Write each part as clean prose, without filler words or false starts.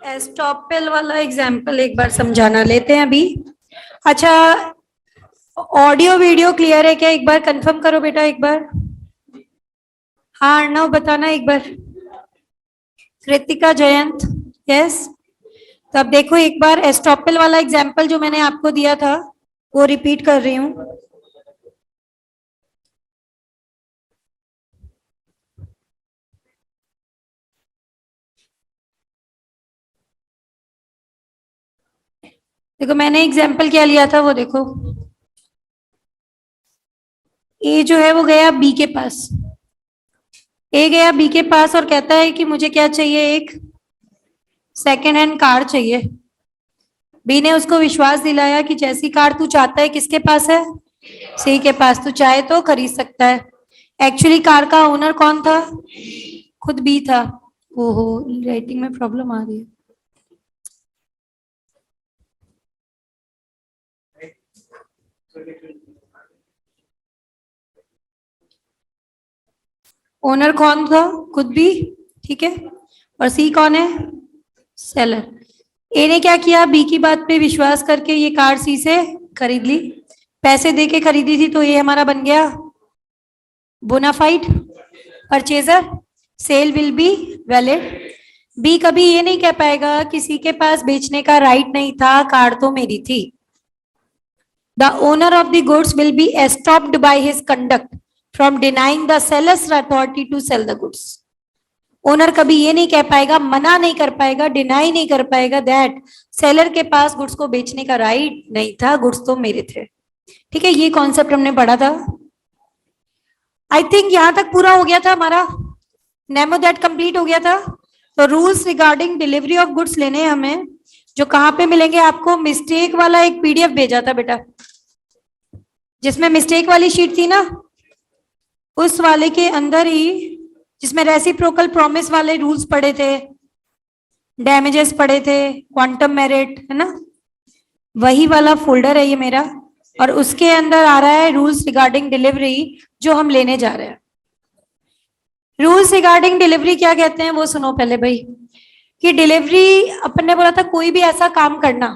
Estoppel वाला example एक बार समझाना लेते हैं अभी। अच्छा, ऑडियो वीडियो क्लियर है क्या? एक बार कंफर्म करो बेटा एक बार। हाँ अर्णव बताना एक बार। कृतिका, जयंत, यस। तो अब देखो एक बार एस्टॉपेल वाला एग्जाम्पल जो मैंने आपको दिया था वो रिपीट कर रही हूँ। देखो मैंने एग्जाम्पल क्या लिया था वो देखो। ए जो है वो गया बी के पास। ए गया बी के पास और कहता है कि मुझे क्या चाहिए, एक सेकेंड हैंड कार चाहिए। बी ने उसको विश्वास दिलाया कि जैसी कार तू चाहता है किसके पास है, सी के पास, तू चाहे तो खरीद सकता है। एक्चुअली कार का ओनर कौन था? खुद बी था। ओहो, राइटिंग में प्रॉब्लम आ रही है। ओनर कौन था? खुद बी, ठीक है। और सी कौन है? सेलर। ए ने क्या किया, बी की बात पे विश्वास करके ये कार सी से खरीद ली। पैसे देके खरीदी थी तो ये हमारा बन गया bonafide purchaser. Sale will be valid. बी कभी ये नहीं कह पाएगा किसी के पास बेचने का राइट नहीं था, कार तो मेरी थी। The owner of the goods will be estopped by his conduct from denying the seller's authority to sell the goods. Owner कभी ये नहीं कह पाएगा, मना नहीं कर पाएगा, डिनाई नहीं कर पाएगा दैट सेलर के पास गुड्स को बेचने का राइट नहीं था, गुड्स तो मेरे थे। ठीक है, ये कॉन्सेप्ट हमने पढ़ा था। आई थिंक यहां तक पूरा हो गया था हमारा, नेमो दैट कंप्लीट हो गया था। तो rules regarding delivery of goods लेने हमें, जो कहां पे मिलेंगे आपको, मिस्टेक वाला एक पीडीएफ भेजा था बेटा, जिसमें मिस्टेक वाली शीट थी ना, उस वाले के अंदर ही, जिसमें रेसिप्रोकल प्रॉमिस वाले रूल्स पढ़े थे, डैमेजेस पढ़े थे, क्वांटम मेरिट, है ना, वही वाला फोल्डर है ये मेरा। और उसके अंदर आ रहा है रूल्स रिगार्डिंग डिलीवरी जो हम लेने जा रहे हैं। रूल्स रिगार्डिंग डिलीवरी क्या कहते हैं वो सुनो पहले भाई। कि डिलीवरी अपन ने बोला था कोई भी ऐसा काम करना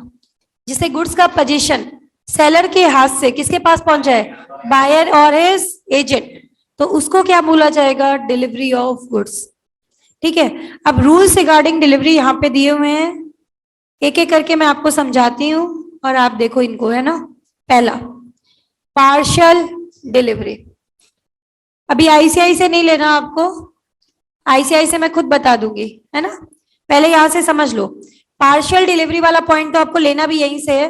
जिससे गुड्स का पोजीशन सेलर के हाथ से किसके पास पहुंचा है, बायर और हिज एजेंट, तो उसको क्या बोला जाएगा, डिलीवरी ऑफ गुड्स। ठीक है, अब रूल्स रिगार्डिंग डिलीवरी यहाँ पे दिए हुए हैं, एक एक करके मैं आपको समझाती हूँ और आप देखो इनको, है ना। पहला, पार्शियल डिलीवरी। अभी आईसीआई से नहीं लेना आपको, आईसीआई से मैं खुद बता दूंगी, है ना। पहले यहां से समझ लो, पार्शियल डिलीवरी वाला पॉइंट तो आपको लेना भी यहीं से है।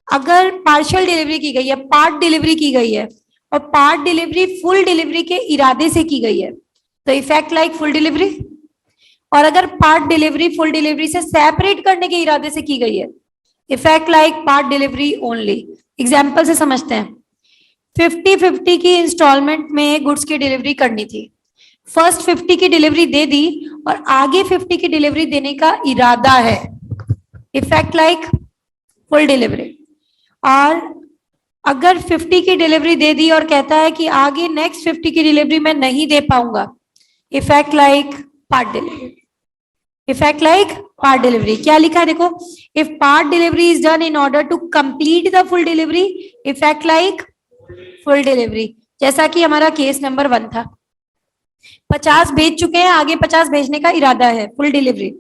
अगर पार्शियल डिलीवरी की गई है, पार्ट डिलीवरी की गई है, और पार्ट डिलीवरी फुल डिलीवरी के इरादे से की गई है, तो इफेक्ट लाइक फुल डिलीवरी। और अगर पार्ट डिलीवरी फुल डिलीवरी से सेपरेट करने के इरादे से की गई है, effect like part delivery only. Example से समझते हैं। 50-50 की इंस्टॉलमेंट में गुड्स की डिलीवरी करनी थी। फर्स्ट 50 की डिलीवरी दे दी और आगे 50 की डिलीवरी देने का इरादा है, इफेक्ट लाइक फुल डिलीवरी। और अगर 50 की डिलीवरी दे दी और कहता है कि आगे नेक्स्ट 50 की डिलीवरी मैं नहीं दे पाऊंगा, effect like part delivery. Effect like part delivery क्या लिखा है देखो, if part delivery is done in order to complete the full delivery, effect like full delivery. जैसा कि हमारा केस नंबर 1 था, 50 भेज चुके हैं, आगे 50 भेजने का इरादा है, फुल डिलीवरी।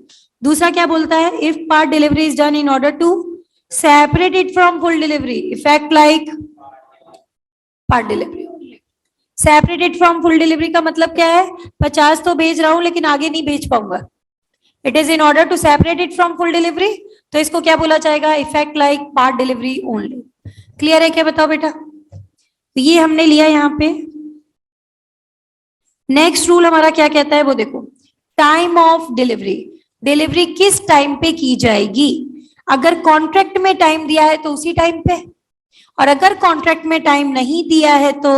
दूसरा क्या बोलता है, if part delivery is done in order to separate it from full delivery, effect like part delivery. Separated from full delivery का मतलब क्या है, 50 तो भेज रहा हूं लेकिन आगे नहीं भेज पाऊंगा, it is in order to separate it from full delivery, तो इसको क्या बोला जाएगा, effect like part delivery only. Clear है क्या, बताओ बेटा। तो ये हमने लिया यहाँ पे। नेक्स्ट रूल हमारा क्या कहता है वो देखो, टाइम ऑफ डिलीवरी। डिलीवरी किस टाइम पे की जाएगी। अगर कॉन्ट्रैक्ट में टाइम दिया है तो उसी टाइम पे, और अगर कॉन्ट्रैक्ट में टाइम नहीं दिया है तो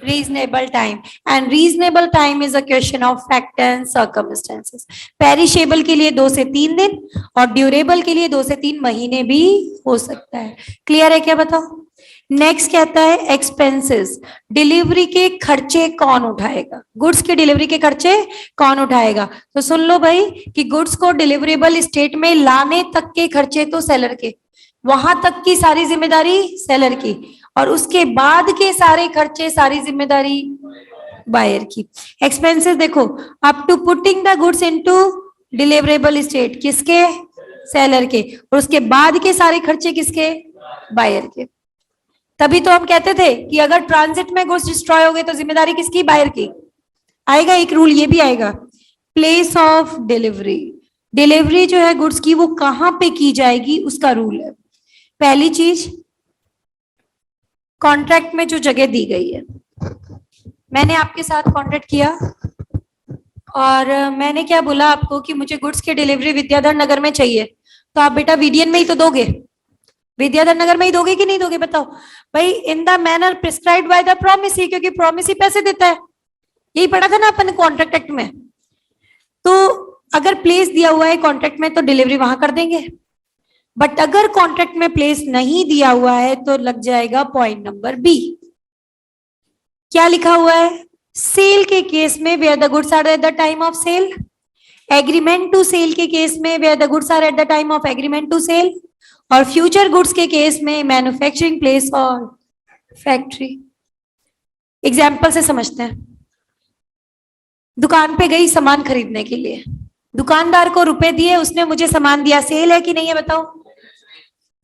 reasonable time. And reasonable time is a question of fact and circumstances. Perishable के लिए 2 से 3 दिन और ड्यूरेबल के लिए 2 से 3 महीने भी हो सकता है। क्लियर है क्या, बताओ। नेक्स्ट कहता है एक्सपेंसेस, डिलीवरी के खर्चे कौन उठाएगा, गुड्स के डिलीवरी के खर्चे कौन उठाएगा। तो सुन लो भाई कि गुड्स को डिलीवरेबल स्टेट में लाने तक के खर्चे तो सेलर के, वहां तक की सारी जिम्मेदारी सेलर की, और उसके बाद के सारे खर्चे सारी जिम्मेदारी बायर की। एक्सपेंसेस देखो, up to putting the goods into deliverable state किसके, सेलर के, और उसके बाद के सारे खर्चे किसके, बायर के। तभी तो हम कहते थे कि अगर ट्रांजिट में गुड्स डिस्ट्रॉय हो गए तो जिम्मेदारी किसकी, बायर की। आएगा एक रूल ये भी आएगा, प्लेस ऑफ डिलीवरी, डिलीवरी जो है गुड्स की वो कहां पे की जाएगी उसका रूल है। पहली चीज, कॉन्ट्रैक्ट में जो जगह दी गई है, मैंने आपके साथ कॉन्ट्रैक्ट किया और मैंने क्या बोला आपको कि मुझे गुड्स की डिलीवरी विद्याधर नगर में चाहिए, तो आप बेटा वीडीएन में ही तो दोगे, विद्याधर नगर में ही दोगे कि नहीं दोगे बताओ भाई, in the manner prescribed by the promisee, क्योंकि प्रोमिसी पैसे देता है, यही पढ़ा था ना अपन कॉन्ट्रैक्ट एक्ट में। तो अगर प्लेस दिया हुआ है कॉन्ट्रैक्ट में तो डिलीवरी वहां कर देंगे, बट अगर कॉन्ट्रैक्ट में प्लेस नहीं दिया हुआ है तो लग जाएगा पॉइंट नंबर बी। क्या लिखा हुआ है, सेल के केस में where the goods are at the time of sale, agreement to sale के केस में where the goods are at the time of agreement to sale, और फ्यूचर गुड्स के केस में मैन्युफैक्चरिंग प्लेस और factory. Example से समझते हैं, दुकान पे गई सामान खरीदने के लिए, दुकानदार को रुपए दिए, उसने मुझे सामान दिया, सेल है कि नहीं है बताओ।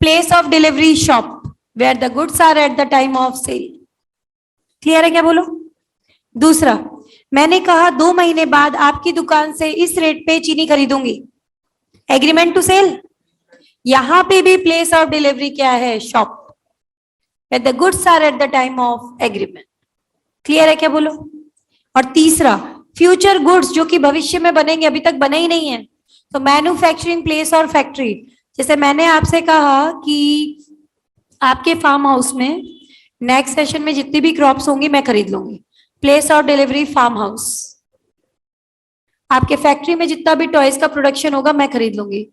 Place of delivery shop where the goods are at the time of sale, clear है क्या बोलो। दूसरा, मैंने कहा 2 महीने बाद आपकी दुकान से इस रेट पे चीनी खरीदूंगी, एग्रीमेंट टू सेल, यहां पे भी प्लेस ऑफ डिलीवरी क्या है, shop, where the goods are at the time of agreement, clear है क्या बोलो। और तीसरा, फ्यूचर गुड्स जो कि भविष्य में बनेंगे, अभी तक बने ही नहीं है, तो मैन्युफैक्चरिंग प्लेस और फैक्ट्री, जैसे मैंने आपसे कहा कि आपके फार्म हाउस में नेक्स्ट सेशन में जितनी भी क्रॉप्स होंगी मैं खरीद लूंगी, place of delivery farm house, आपके फैक्ट्री में जितना भी टॉयज का प्रोडक्शन होगा मैं खरीद लूंगी,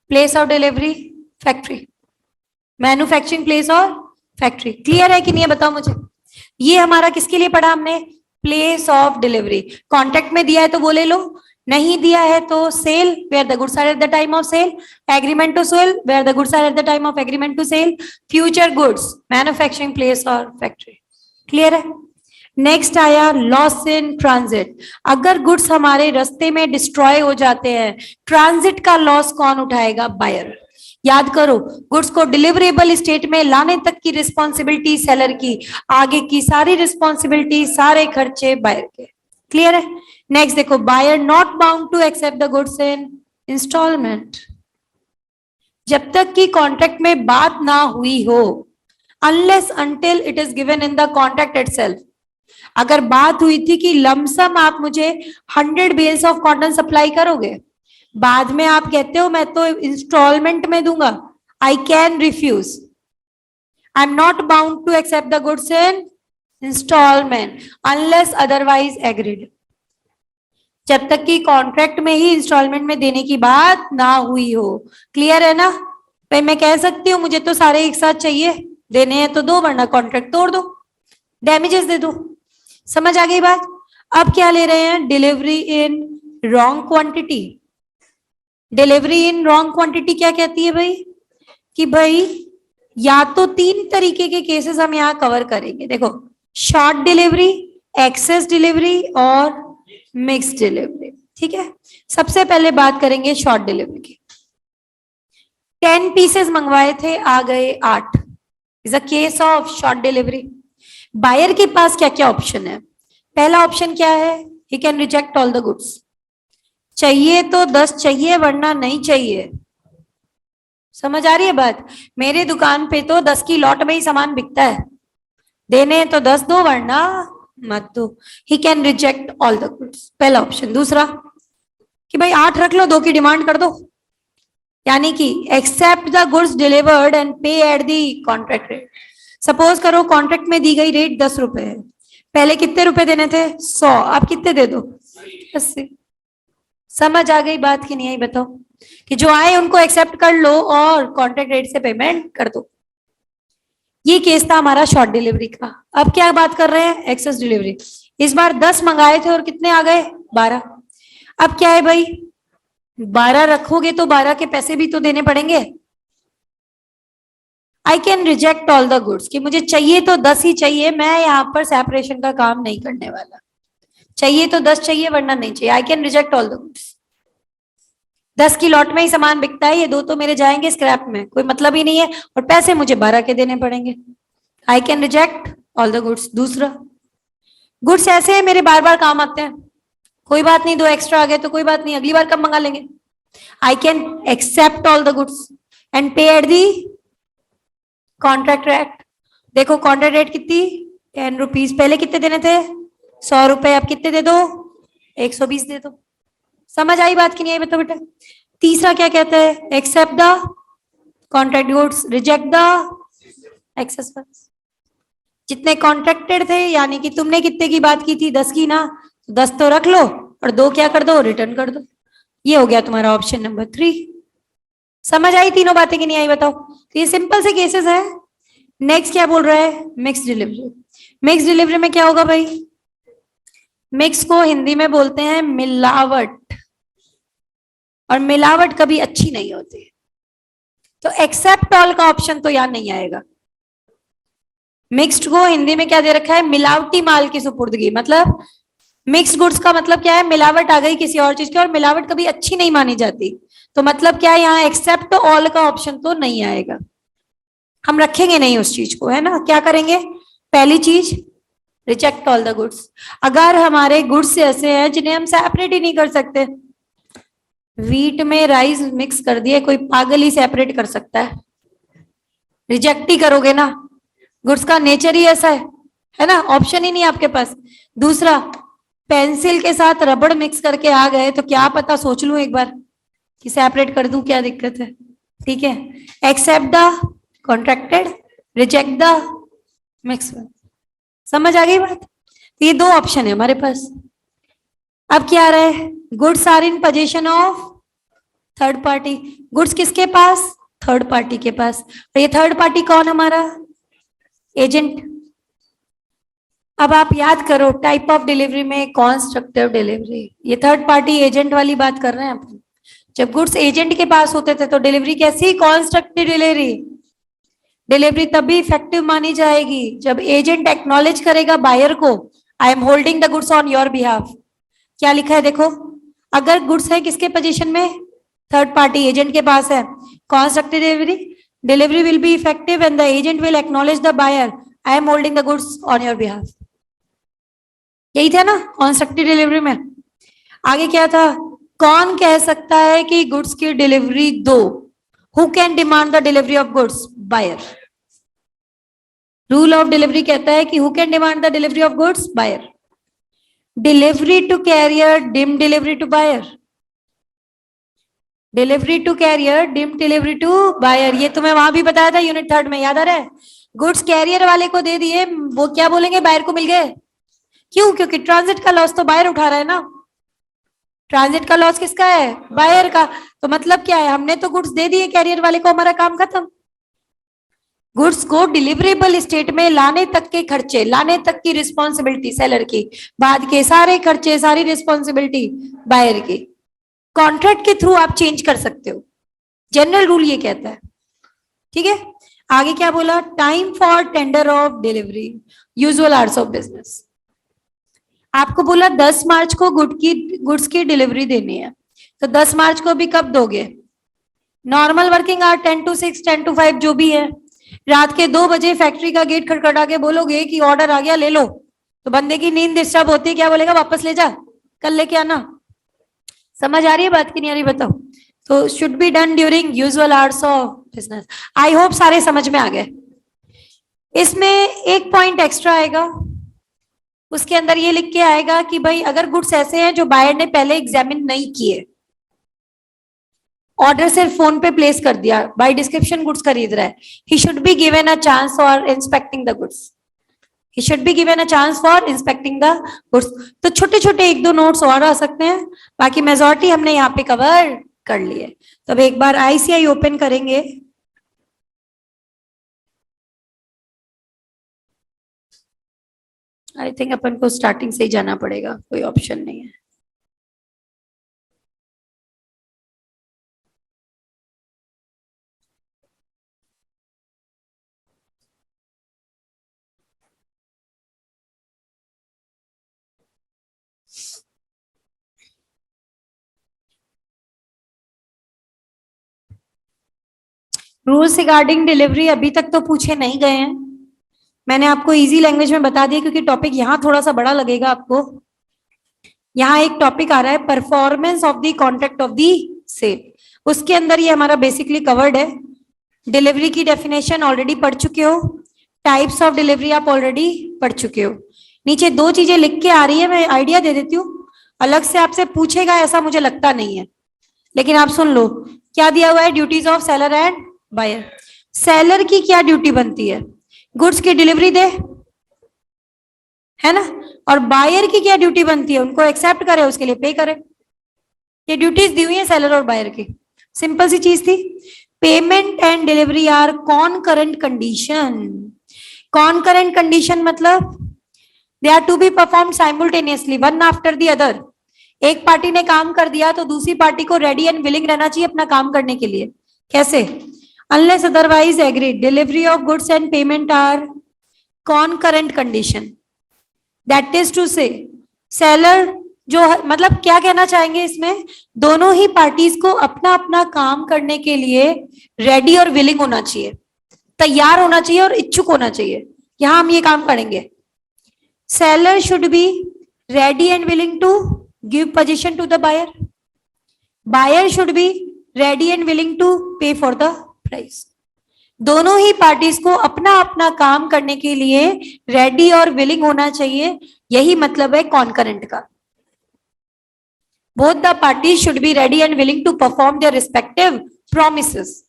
place of delivery factory, manufacturing place और फैक्ट्री, क्लियर है कि नहीं है बताओ मुझे। ये हमारा किसके लिए पढ़ा हमने, प्लेस ऑफ डिलीवरी, कॉन्ट्रैक्ट में दिया है तो वो ले लो, नहीं दिया है तो sale where the goods are at the time of sale, agreement to sale where the goods are at the time of agreement to sale, future goods manufacturing place और फैक्ट्री, क्लियर है। नेक्स्ट आया loss in transit, अगर goods हमारे रास्ते में destroy हो जाते हैं, ट्रांजिट का लॉस कौन उठाएगा, बायर। याद करो, गुड्स को डिलीवरेबल स्टेट में लाने तक की रिस्पॉन्सिबिलिटी सेलर की, आगे की सारी रिस्पॉन्सिबिलिटी सारे खर्चे बायर के, क्लियर है। नेक्स्ट देखो, buyer not bound to accept the goods in instalment, जब तक कि कॉन्ट्रैक्ट में बात ना हुई हो, unless until it is given in the contract itself. अगर बात हुई थी कि लमसम आप मुझे 100 बेल्स ऑफ कॉटन सप्लाई करोगे, बाद में आप कहते हो मैं तो इंस्टॉलमेंट में दूंगा, I can refuse, I am not bound to accept the goods in instalment unless otherwise agreed, जब तक कि कॉन्ट्रैक्ट में ही इंस्टॉलमेंट में देने की बात ना हुई हो, क्लियर है ना। भाई मैं कह सकती हूँ मुझे तो सारे एक साथ चाहिए, देने हैं तो दो, वरना कॉन्ट्रैक्ट तोड़ दो, डैमेजेस दे दो, समझ आ गई बात। अब क्या ले रहे हैं, delivery in wrong quantity. Delivery in wrong quantity क्या कहती है भाई, कि भाई या तो 3 तरीके के केसेस हम यहाँ कवर करेंगे, देखो, शॉर्ट डिलीवरी, एक्सेस डिलीवरी और मिक्स डिलीवरी, ठीक है। सबसे पहले बात करेंगे शॉर्ट डिलीवरी की। 10 पीसेस मंगवाए थे, आ गए 8, is a case of short delivery. Buyer के पास क्या क्या ऑप्शन है, पहला ऑप्शन क्या है, he can reject all the goods, चाहिए तो 10 चाहिए वरना नहीं चाहिए, समझ आ रही है बात। मेरे दुकान पे तो 10 की लॉट में ही सामान बिकता है, देने तो 10 दो वरना मत दो, he can reject all the goods, पहला ऑप्शन। दूसरा कि भाई 8 रख लो, 2 की डिमांड कर दो, यानी कि accept the goods delivered and pay at the contract rate. Suppose करो कॉन्ट्रैक्ट में दी गई रेट 10 रुपए है, पहले कितने रुपए देने थे, 100, आप कितने दे दो, 80। समझ आ गई बात की नहीं आई बताओ, कि जो आए उनको एक्सेप्ट कर लो और कॉन्ट्रैक्ट रेट से पेमेंट कर दो। ये केस था हमारा शॉर्ट डिलीवरी का। अब क्या बात कर रहे हैं, एक्सेस डिलीवरी। इस बार 10 मंगाए थे और कितने आ गए, 12। अब क्या है भाई, 12 रखोगे तो 12 के पैसे भी तो देने पड़ेंगे। I can reject all the goods, कि मुझे चाहिए तो 10 ही चाहिए, मैं यहाँ पर सेपरेशन का काम नहीं करने वाला, चाहिए तो 10 चाहिए वरना नहीं चाहिए। I can reject all the goods. 10 की लॉट में ही सामान बिकता है, ये 2 तो मेरे जाएंगे स्क्रैप में, कोई मतलब ही नहीं है, और पैसे मुझे 12 के देने पड़ेंगे। I can reject all the goods. दूसरा, गुड्स ऐसे है मेरे बार बार काम आते हैं, कोई बात नहीं, 2 एक्स्ट्रा आ गए तो कोई बात नहीं, अगली बार कब मंगा लेंगे। I can accept all the goods and pay at the contract rate. देखो कॉन्ट्रैक्ट रेट कितनी, 10 रुपीज, पहले कितने देने थे, 100 रुपए, अब कितने दे दो, 120 दे दो। समझ आई बात की नहीं आई, बताओ बेटा। तीसरा क्या कहता है, accept the contract goods, reject the excess funds. जितने कॉन्ट्रैक्टेड थे, यानी कि तुमने कितने की बात की थी, 10 की ना, 10 तो रख लो और 2 क्या कर दो, रिटर्न कर दो। ये हो गया तुम्हारा ऑप्शन नंबर 3। समझ आई तीनों बातें कि नहीं आई, बताओ। तो ये सिंपल से केसेस है। नेक्स्ट क्या बोल रहा है, मिक्स डिलीवरी। मिक्स डिलीवरी में क्या होगा भाई, मिक्स को हिंदी में बोलते हैं मिलावट, और मिलावट कभी अच्छी नहीं होती, तो एक्सेप्ट ऑल का ऑप्शन तो यहां नहीं आएगा। मिक्स्ड को हिंदी में क्या दे रखा है, मिलावटी माल की सुपुर्दगी, मतलब मिक्स्ड गुड्स का मतलब क्या है, मिलावट आ गई किसी और चीज की, और मिलावट कभी अच्छी नहीं मानी जाती, तो मतलब क्या है, यहाँ एक्सेप्ट ऑल का ऑप्शन तो नहीं आएगा, हम रखेंगे नहीं उस चीज को, है ना। क्या करेंगे, पहली चीज रिजेक्ट ऑल द गुड्स। अगर हमारे गुड्स ऐसे हैं जिन्हें हम सेपरेट ही नहीं कर सकते, वीट में राइस मिक्स कर दिए, कोई पागल ही सेपरेट कर सकता है, रिजेक्ट ही करोगे ना, गुड्स का नेचर ही ऐसा है ना, ऑप्शन ही नहीं आपके पास। दूसरा, पेंसिल के साथ रबड़ मिक्स करके आ गए तो क्या पता, सोच लूं एक बार कि सेपरेट कर दूं, क्या दिक्कत है, ठीक है। Accept the contracted, reject the mix. समझ आ गई बात। तो ये 2 ऑप्शन है हमारे पास। अब क्या आ रहा है, goods are in position of third party. Goods किसके पास, थर्ड पार्टी के पास, और ये थर्ड पार्टी कौन, हमारा एजेंट। अब आप याद करो, टाइप ऑफ डिलीवरी में कॉन्स्ट्रक्टिव डिलीवरी, ये थर्ड पार्टी एजेंट वाली बात कर रहे हैं अपन। जब गुड्स एजेंट के पास होते थे तो डिलीवरी कैसी, कॉन्स्ट्रक्टिव डिलीवरी। डिलीवरी तभी इफेक्टिव मानी जाएगी जब एजेंट एक्नॉलेज करेगा बायर को, आई am holding the goods on your behalf. क्या लिखा है देखो, अगर गुड्स है किसके पोजीशन में, थर्ड पार्टी एजेंट के पास है, constructive delivery, delivery will be effective and the agent will acknowledge the buyer, I am holding the goods on your behalf. यही था ना कॉन्स्ट्रक्टिव डिलीवरी में। आगे क्या था, कौन कह सकता है कि गुड्स की डिलीवरी दो, who can demand the delivery of goods, buyer. Rule of delivery कहता है कि who can demand the delivery of goods, buyer. Delivery to carrier, deem delivery to buyer, delivery to carrier, deem delivery to buyer. ये तुम्हें वहां भी बताया था unit 3 में, याद आ रहा है। गुड्स कैरियर वाले को दे दिए, वो क्या बोलेंगे, बायर को मिल गए। क्यों, क्योंकि ट्रांजिट का लॉस तो बायर उठा रहा है ना, ट्रांजिट का लॉस किसका है, बायर का। तो मतलब क्या है, हमने तो गुड्स दे दिए कैरियर वाले को, हमारा काम खत्म। गुड्स को डिलीवरेबल स्टेट में लाने तक के खर्चे, लाने तक की रिस्पॉन्सिबिलिटी सेलर की, बाद के सारे खर्चे, सारी रिस्पॉन्सिबिलिटी बायर की। कॉन्ट्रैक्ट के थ्रू आप चेंज कर सकते हो, जनरल रूल ये कहता है, ठीक है। आगे क्या बोला, time for tender of delivery, usual hours of business. आपको बोला 10 मार्च को गुड्स की डिलीवरी देनी है, तो 10 मार्च को भी कब दोगे, normal working hour 10 to 6, 10 to 5 जो भी है, रात के 2 बजे फैक्ट्री का गेट खटखटा के बोलोगे कि ऑर्डर आ गया ले लो, तो बंदे की नींद डिस्टर्ब होती है, क्या बोलेगा, वापस ले जा, कल लेके आना। समझ आ रही है बात की नहीं आ रही, बताओ। तो should be done during usual hours of business. I hope सारे समझ में आ गए। इसमें एक पॉइंट एक्स्ट्रा आएगा, उसके अंदर ये लिख के आएगा कि भाई अगर गुड्स ऐसे हैं जो बायर ने पहले एग्जामिन नहीं किए, ऑर्डर सिर्फ फोन पे प्लेस कर दिया, बाय डिस्क्रिप्शन गुड्स खरीद रहा है, he should be given a chance for inspecting the goods, he should be given a chance for inspecting the goods. तो छोटे छोटे 1-2 नोट्स और आ सकते हैं, बाकी मेजॉरिटी हमने यहाँ पे कवर कर ली है। तो अब एक बार आईसीआई ओपन करेंगे, आई थिंक अपन को स्टार्टिंग से ही जाना पड़ेगा, कोई ऑप्शन नहीं है। रूल्स रिगार्डिंग डिलीवरी अभी तक तो पूछे नहीं गए हैं। मैंने आपको इजी लैंग्वेज में बता दिया क्योंकि टॉपिक यहाँ थोड़ा सा बड़ा लगेगा आपको। यहाँ एक टॉपिक आ रहा है performance of the contract of the sale, उसके अंदर ये हमारा बेसिकली कवर्ड है। डिलीवरी की डेफिनेशन ऑलरेडी पढ़ चुके हो, टाइप्स ऑफ डिलीवरी आप ऑलरेडी पढ़ चुके हो। नीचे दो चीजें लिख के आ रही है, मैं आइडिया दे देती हूँ, अलग से आपसे पूछेगा ऐसा मुझे लगता नहीं है, लेकिन आप सुन लो। क्या दिया हुआ है? Duties of seller and buyer. Seller की क्या ड्यूटी बनती है? गुड्स की डिलीवरी दे, है ना। और बायर की क्या ड्यूटी बनती है? उनको एक्सेप्ट करे, उसके लिए पे करे। ये ड्यूटीज दी हुई है सेलर और बायर की, सिंपल सी चीज थी। Payment and delivery are concurrent condition. Concurrent condition मतलब they are to be perform simultaneously, one after the other. एक पार्टी ने काम कर दिया तो दूसरी पार्टी को रेडी एंड विलिंग रहना चाहिए अपना काम करने के लिए। कैसे? Unless otherwise agreed, delivery of goods and payment are concurrent condition. That is to say seller जो मतलब क्या कहना चाहेंगे इसमें, दोनों ही पार्टीज को अपना अपना काम करने के लिए रेडी और विलिंग होना चाहिए, तैयार होना चाहिए और इच्छुक होना चाहिए। यहां हम ये काम करेंगे। Seller should be ready and willing to give position to the buyer, buyer should be ready and willing to pay for the price. दोनों ही पार्टीज को अपना अपना काम करने के लिए रेडी और विलिंग होना चाहिए, यही मतलब है कॉन्करेंट का। Both the parties should be ready and willing to perform their respective promises.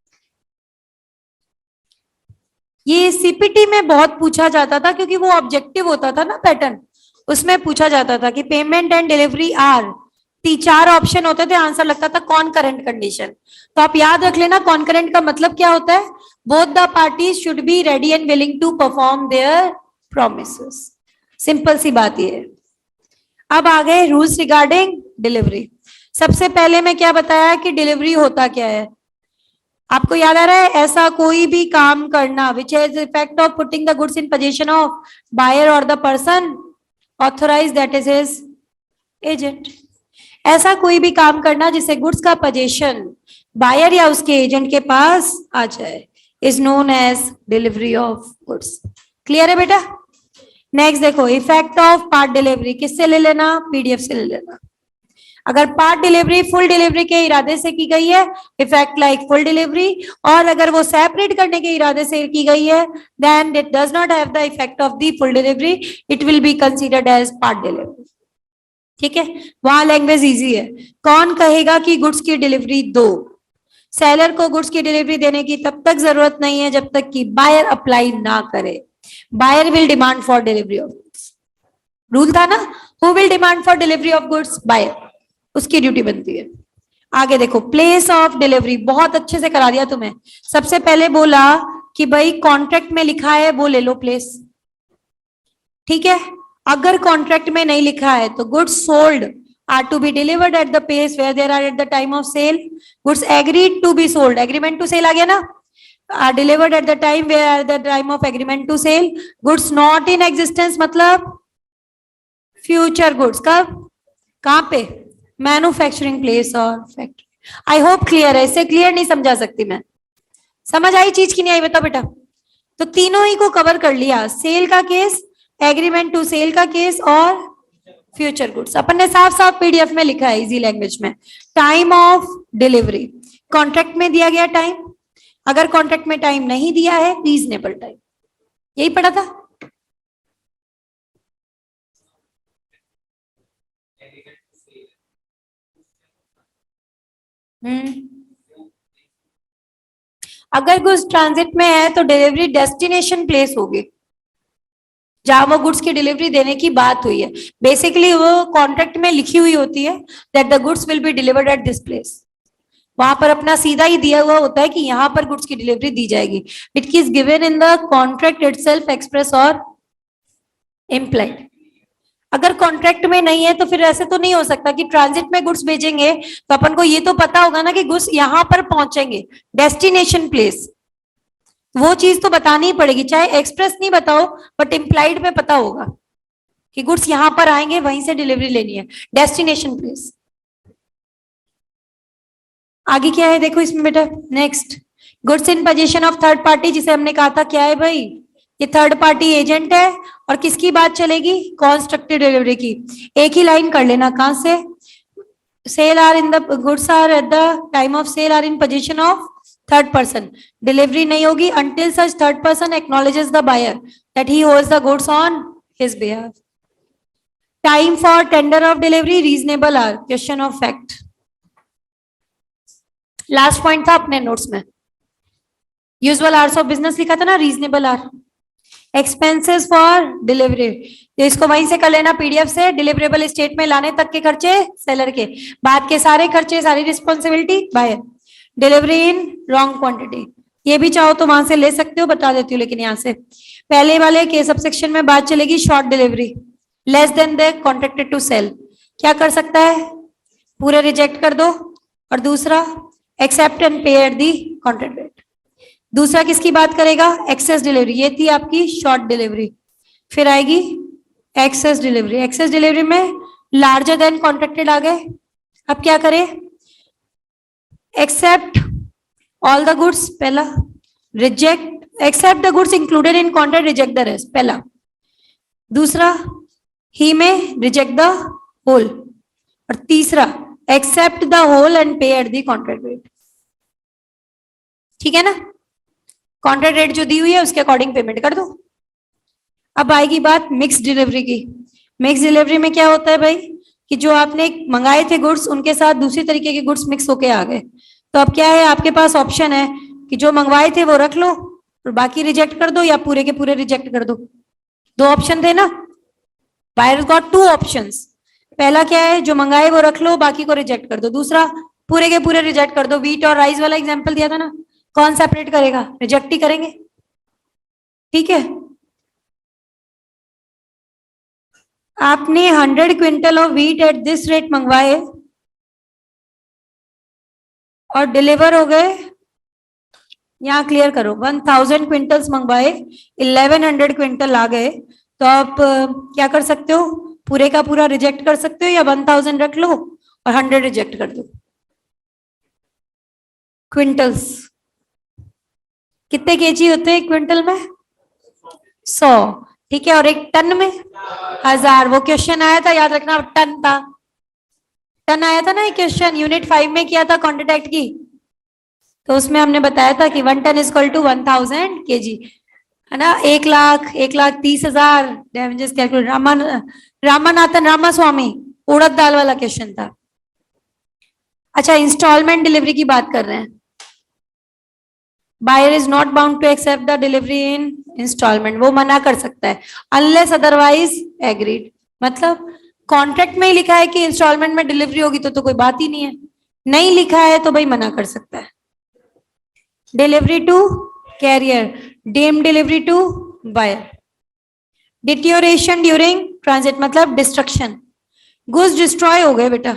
ये सीपीटी में बहुत पूछा जाता था क्योंकि वो ऑब्जेक्टिव होता था ना पैटर्न, उसमें पूछा जाता था कि पेमेंट एंड डिलीवरी आर, चार ऑप्शन होते थे, आंसर लगता था कॉनकरेंट कंडीशन। तो आप याद रख लेना कॉनकरेंट का मतलब क्या होता है, both the parties should be ready and willing to perform their promises. Simple सी बात ये है। अब आ गए रूल्स रिगार्डिंग डिलीवरी। सबसे पहले मैं क्या बताया कि डिलीवरी होता क्या है, आपको याद आ रहा है? ऐसा कोई भी काम करना which has effect of putting the goods in position of buyer और the person authorized that is his agent. ऐसा कोई भी काम करना जिससे गुड्स का पोजीशन बायर या उसके एजेंट के पास आ जाए is known as delivery of goods. Clear है बेटा? नेक्स्ट देखो, इफेक्ट ऑफ पार्ट डिलीवरी किससे ले लेना? पीडीएफ से ले लेना। अगर पार्ट डिलीवरी फुल डिलीवरी के इरादे से की गई है, इफेक्ट लाइक फुल डिलीवरी, और अगर वो सेपरेट करने के इरादे से की गई है, then it does not have the effect of the full delivery, it will be considered as part delivery. ठीक है, वहां लैंग्वेज इजी है। कौन कहेगा कि गुड्स की डिलीवरी दो? सेलर को गुड्स की डिलीवरी देने की तब तक जरूरत नहीं है जब तक कि बायर अप्लाई ना करे। Buyer will demand for delivery of goods. Rule था ना, who will demand for delivery of goods? Buyer, उसकी ड्यूटी बनती है। आगे देखो, प्लेस ऑफ डिलीवरी बहुत अच्छे से करा दिया तुम्हें। सबसे पहले बोला कि भाई कॉन्ट्रैक्ट में लिखा है वो ले लो प्लेस, ठीक है। अगर कॉन्ट्रैक्ट में नहीं लिखा है तो goods sold are to be delivered at the place where there are at the time of sale. Goods agreed to be sold, agreement to sell आ गया ना, are delivered at the time where are the time of agreement to sell. Goods not in existence मतलब future goods, कब कहां पे? Manufacturing place और factory. I hope clear है, इससे क्लियर नहीं समझा सकती मैं। समझ आई चीज की नहीं आई बताओ बेटा? तो तीनों ही को कवर कर लिया, सेल का केस, एग्रीमेंट टू सेल का केस और फ्यूचर गुड्स। अपन ने साफ साफ पीडीएफ में लिखा है इजी लैंग्वेज में। टाइम ऑफ डिलीवरी, कॉन्ट्रैक्ट में दिया गया टाइम, अगर कॉन्ट्रैक्ट में टाइम नहीं दिया है रीजनेबल टाइम, यही पढ़ा था। अगर गुड्स ट्रांजिट में है तो डिलीवरी डेस्टिनेशन प्लेस होगी जहां वो गुड्स की डिलीवरी देने की बात हुई है। बेसिकली वो कॉन्ट्रैक्ट में लिखी हुई होती है that the goods will B delivered at this place. वहां पर अपना सीधा ही दिया हुआ होता है कि यहाँ पर गुड्स की डिलीवरी दी जाएगी। It is given in the contract itself, express और इम्प्लाइड। अगर कॉन्ट्रैक्ट में नहीं है तो फिर ऐसे तो नहीं हो सकता कि ट्रांजिट में गुड्स भेजेंगे तो अपन को ये तो पता होगा ना कि गुड्स यहां पर पहुंचेंगे, डेस्टिनेशन प्लेस, वो चीज तो बतानी ही पड़ेगी, चाहे एक्सप्रेस नहीं बताओ बट इम्प्लाइड में पता होगा कि गुड्स यहां पर आएंगे, वहीं से डिलीवरी लेनी है, डेस्टिनेशन प्लेस। आगे क्या है देखो इसमें बेटा, next goods in position of third party, जिसे हमने कहा था क्या है भाई, ये थर्ड पार्टी एजेंट है। और किसकी बात चलेगी, कंस्ट्रक्टेड डिलीवरी की। एक ही लाइन कर लेना, कहां से, sale are in the goods are at the time of sale are in position of third person, delivery नहीं होगी until such third person acknowledges the buyer that he holds the goods on his behalf. Time for tender of delivery reasonable are question of fact. Last point था अपने notes में, usual hours of business लिखा था ना, reasonable are. Expenses for delivery, इसको वहीं से कर लेना पीडीएफ से, डिलीवरेबल स्टेट में लाने तक के खर्चे सेलर के, बाद के सारे खर्चे सारी responsibility buyer. Delivery in wrong quantity, ये भी चाहो तो वहां से ले सकते हो, बता देती हूँ, लेकिन यहाँ से पहले वाले के सबसेक्शन में बात चलेगी short delivery, less than the contracted to sale, क्या कर सकता है, पूरे रिजेक्ट कर दो। और दूसरा accept and pay at the contract rate. दूसरा किसकी बात करेगा, एक्सेस डिलीवरी, ये थी आपकी शॉर्ट डिलीवरी। फिर आएगी एक्सेस डिलीवरी, एक्सेस डिलीवरी में लार्जर देन कॉन्ट्रैक्टेड आ गए। अब क्या करें, एक्सेप्ट ऑल द गुड्स पहला, reject accept the goods included in contract, reject the rest पहला। दूसरा ही में रिजेक्ट द होल। और तीसरा accept the whole and pay at the contract rate. ठीक है ना, कॉन्ट्रैक्ट रेट जो दी हुई है उसके अकॉर्डिंग पेमेंट कर दो। अब आएगी बात मिक्स डिलीवरी की। मिक्स डिलीवरी में क्या होता है भाई, कि जो आपने मंगाए थे गुड्स उनके साथ दूसरी तरीके के गुड्स मिक्स होके आ गए, तो अब क्या है, आपके पास ऑप्शन है कि जो मंगवाए थे वो रख लो और बाकी रिजेक्ट कर दो, या पूरे के पूरे रिजेक्ट कर दो। दो ऑप्शन थे ना, बायर गॉट टू ऑप्शंस। पहला क्या है, जो मंगाए वो रख लो, बाकी को रिजेक्ट कर दो। दूसरा पूरे के पूरे रिजेक्ट कर दो। व्हीट और राइस वाला एग्जांपल दिया था ना, कौन सेपरेट करेगा, रिजेक्ट ही करेंगे। ठीक है, आपने 100 quintal of wheat at this rate मंगवाए और डिलीवर हो गए, यहां क्लियर करो, 1000 क्विंटल्स मंगवाए, 1100 क्विंटल आ गए, तो आप क्या कर सकते हो, पूरे का पूरा रिजेक्ट कर सकते हो, या 1000 रख लो और 100 रिजेक्ट कर दो। क्विंटल्स कितने केजी होते हैं एक क्विंटल में, 100। ठीक है, और एक टन में 1000। वो क्वेश्चन आया था, याद रखना, टन था, टन आया था ना एक क्वेश्चन, यूनिट 5 में किया था कॉन्ट्रैक्ट की, तो उसमें हमने बताया था कि 1 ton is equal to 1000 kg, है ना। 1,30,000 डैमेजेस कैलकुलेट, रामानाथन रामास्वामी उड़द दाल वाला क्वेश्चन था। अच्छा, इंस्टॉलमेंट डिलीवरी की बात कर रहे हैं। Buyer is not bound to accept the delivery in instalment, वो मना कर सकता है अनलेस अदरवाइज एग्रीड। मतलब कॉन्ट्रैक्ट में ही लिखा है कि इंस्टॉलमेंट में डिलीवरी होगी तो कोई बात ही नहीं है, नहीं लिखा है तो भाई मना कर सकता है। Delivery to carrier, deem delivery to buyer. Deterioration during transit मतलब डिस्ट्रक्शन, गुड्स डिस्ट्रॉय हो गए बेटा,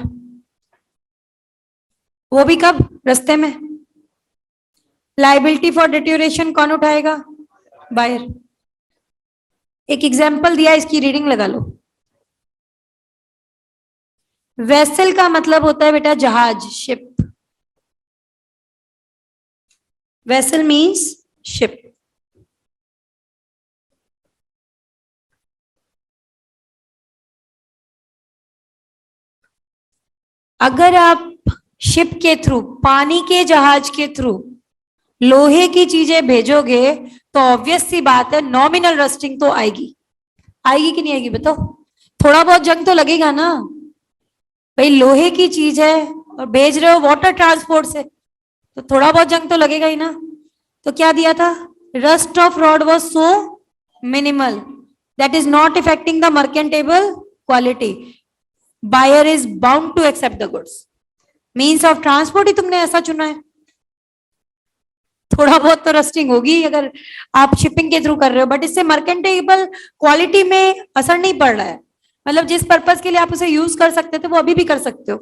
वो भी कब, रास्ते में। लाइबिलिटी फॉर डिटोरेशन कौन उठाएगा, बायर। एक एग्जांपल दिया, इसकी रीडिंग लगा लो। वेसल का मतलब होता है बेटा जहाज, शिप। Vessel means ship. अगर आप शिप के थ्रू, पानी के जहाज के थ्रू लोहे की चीजें भेजोगे तो ऑब्वियस सी बात है नॉमिनल रस्टिंग तो आएगी, आएगी कि नहीं आएगी बताओ। थोड़ा बहुत जंग तो लगेगा ना भाई, लोहे की चीज है और भेज रहे हो वाटर ट्रांसपोर्ट से, तो थोड़ा बहुत जंग तो लगेगा ही ना। तो क्या दिया था, rust of rod was so minimal that is not affecting the merchantable quality, buyer is bound to accept the goods. Means of transport ही तुमने ऐसा चुना है, थोड़ा बहुत तो रस्टिंग होगी अगर आप शिपिंग के थ्रू कर रहे हो, बट इससे मर्केंटेबल क्वालिटी में असर नहीं पड़ रहा है। मतलब जिस पर्पस के लिए आप उसे यूज कर सकते थे वो अभी भी कर सकते हो.